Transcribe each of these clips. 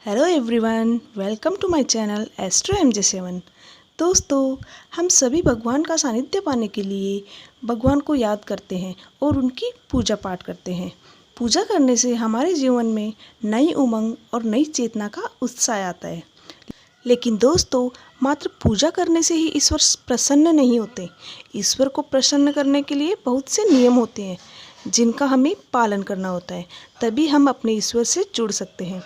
Hello everyone, welcome to my channel astro MJ7। दोस्तों, हम सभी भगवान का सानिध्य पाने के लिए भगवान को याद करते हैं और उनकी पूजा पाठ करते हैं। पूजा करने से हमारे जीवन में नई उमंग और नई चेतना का उत्साह आता है। लेकिन दोस्तों, मात्र पूजा करने से ही ईश्वर प्रसन्न नहीं होते। ईश्वर को प्रसन्न करने के लिए बहुत से नियम होते हैं जिनका हमें पालन करना होता है, तभी हम अपने ईश्वर से जुड़ सकते हैं।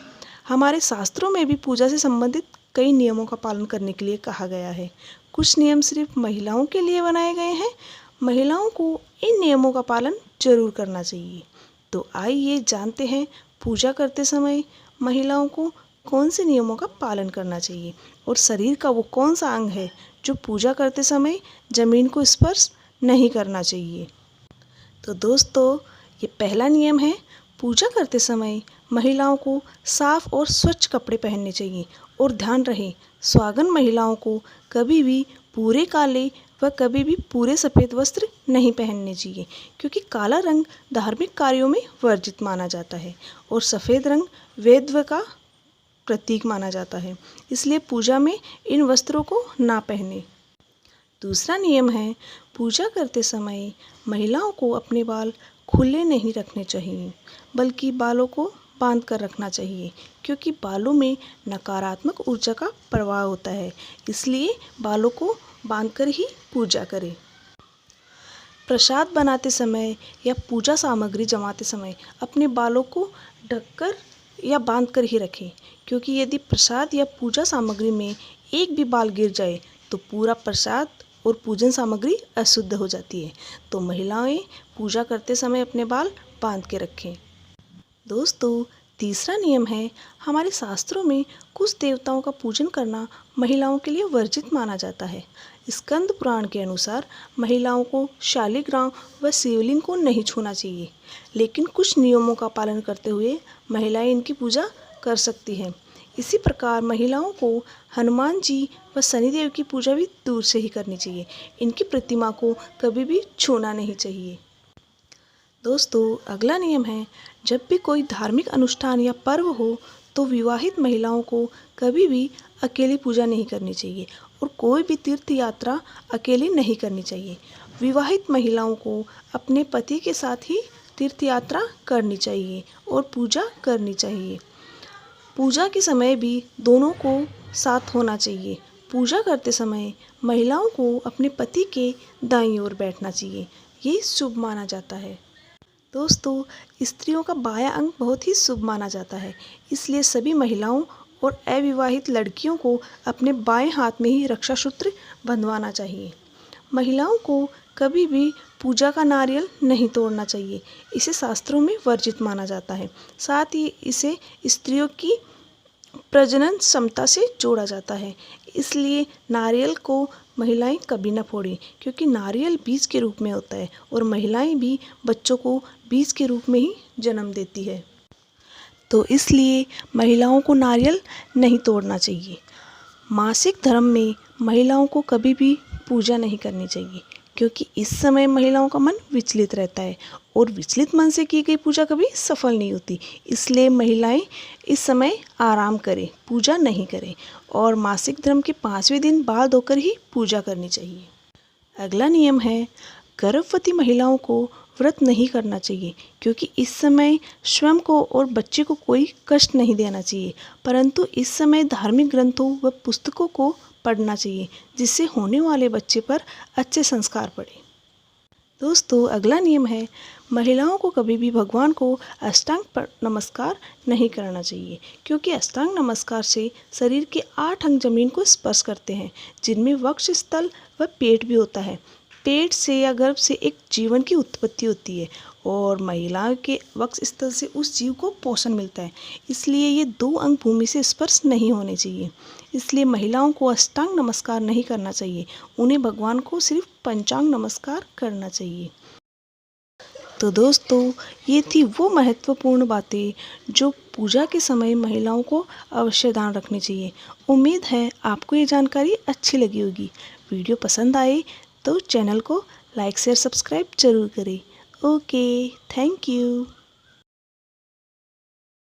हमारे शास्त्रों में भी पूजा से संबंधित कई नियमों का पालन करने के लिए कहा गया है। कुछ नियम सिर्फ महिलाओं के लिए बनाए गए हैं। महिलाओं को इन नियमों का पालन जरूर करना चाहिए। तो आइए जानते हैं पूजा करते समय महिलाओं को कौन से नियमों का पालन करना चाहिए और शरीर का वो कौन सा अंग है जो पूजा करते समय जमीन को स्पर्श नहीं करना चाहिए। तो दोस्तों, ये पहला नियम है, पूजा करते समय महिलाओं को साफ और स्वच्छ कपड़े पहनने चाहिए। और ध्यान रहे, सुहागन महिलाओं को कभी भी पूरे काले व कभी भी पूरे सफ़ेद वस्त्र नहीं पहनने चाहिए, क्योंकि काला रंग धार्मिक कार्यों में वर्जित माना जाता है और सफ़ेद रंग वैधव्य का प्रतीक माना जाता है। इसलिए पूजा में इन वस्त्रों को ना पहने। दूसरा नियम है, पूजा करते समय महिलाओं को अपने बाल खुले नहीं रखने चाहिए, बल्कि बालों को बांध कर रखना चाहिए, क्योंकि बालों में नकारात्मक ऊर्जा का प्रवाह होता है। इसलिए बालों को बांधकर ही पूजा करें। प्रसाद बनाते समय या पूजा सामग्री जमाते समय अपने बालों को ढककर या बांधकर ही रखें, क्योंकि यदि प्रसाद या पूजा सामग्री में एक भी बाल गिर जाए तो पूरा प्रसाद और पूजन सामग्री अशुद्ध हो जाती है। तो महिलाएं पूजा करते समय अपने बाल बांध के रखें। दोस्तों, तीसरा नियम है, हमारे शास्त्रों में कुछ देवताओं का पूजन करना महिलाओं के लिए वर्जित माना जाता है। स्कंद पुराण के अनुसार महिलाओं को शालिग्राम व शिवलिंग को नहीं छूना चाहिए, लेकिन कुछ नियमों का पालन करते हुए महिलाएं इनकी पूजा कर सकती हैं। इसी प्रकार महिलाओं को हनुमान जी व शनिदेव की पूजा भी दूर से ही करनी चाहिए। इनकी प्रतिमा को कभी भी छूना नहीं चाहिए। दोस्तों, अगला नियम है, जब भी कोई धार्मिक अनुष्ठान या पर्व हो तो विवाहित महिलाओं को कभी भी अकेली पूजा नहीं करनी चाहिए और कोई भी तीर्थ यात्रा अकेली नहीं करनी चाहिए। विवाहित महिलाओं को अपने पति के साथ ही तीर्थ यात्रा करनी चाहिए और पूजा करनी चाहिए। पूजा के समय भी दोनों को साथ होना चाहिए। पूजा करते समय महिलाओं को अपने पति के दाईं ओर बैठना चाहिए, ये शुभ माना जाता है। दोस्तों, स्त्रियों का बायां अंग बहुत ही शुभ माना जाता है, इसलिए सभी महिलाओं और अविवाहित लड़कियों को अपने बाएं हाथ में ही रक्षा सूत्र बंधवाना चाहिए। महिलाओं को कभी भी पूजा का नारियल नहीं तोड़ना चाहिए, इसे शास्त्रों में वर्जित माना जाता है। साथ ही इसे स्त्रियों की प्रजनन क्षमता से जोड़ा जाता है, इसलिए नारियल को महिलाएं कभी न फोड़ें, क्योंकि नारियल बीज के रूप में होता है और महिलाएं भी बच्चों को बीज के रूप में ही जन्म देती है। तो इसलिए महिलाओं को नारियल नहीं तोड़ना चाहिए। मासिक धर्म में महिलाओं को कभी भी पूजा नहीं करनी चाहिए, क्योंकि इस समय महिलाओं का मन विचलित रहता है और विचलित मन से की गई पूजा कभी सफल नहीं होती। इसलिए महिलाएं इस समय आराम करें, पूजा नहीं करें और मासिक धर्म के 5वें दिन बाल धोकर ही पूजा करनी चाहिए। अगला नियम है, गर्भवती महिलाओं को व्रत नहीं करना चाहिए, क्योंकि इस समय स्वयं को और बच्चे को कोई कष्ट नहीं देना चाहिए, परंतु इस समय धार्मिक ग्रंथों व पुस्तकों को पढ़ना चाहिए, जिससे होने वाले बच्चे पर अच्छे संस्कार पड़े। दोस्तों, अगला नियम है, महिलाओं को कभी भी भगवान को अष्टांग नमस्कार नहीं करना चाहिए, क्योंकि अष्टांग नमस्कार से शरीर के 8 अंग जमीन को स्पर्श करते हैं, जिनमें वक्ष स्थल व पेट भी होता है। पेट से या गर्भ से एक जीवन की उत्पत्ति होती है और महिलाओं के वक्ष स्थल से उस जीव को पोषण मिलता है। इसलिए ये 2 अंग भूमि से स्पर्श नहीं होने चाहिए। इसलिए महिलाओं को अष्टांग नमस्कार नहीं करना चाहिए, उन्हें भगवान को सिर्फ पंचांग नमस्कार करना चाहिए। तो दोस्तों, ये थी वो महत्वपूर्ण बातें जो पूजा के समय महिलाओं को अवश्य ध्यान रखनी चाहिए। उम्मीद है आपको ये जानकारी अच्छी लगी होगी। वीडियो पसंद आए तो चैनल को लाइक शेयर सब्सक्राइब जरूर करें। Okay, thank you.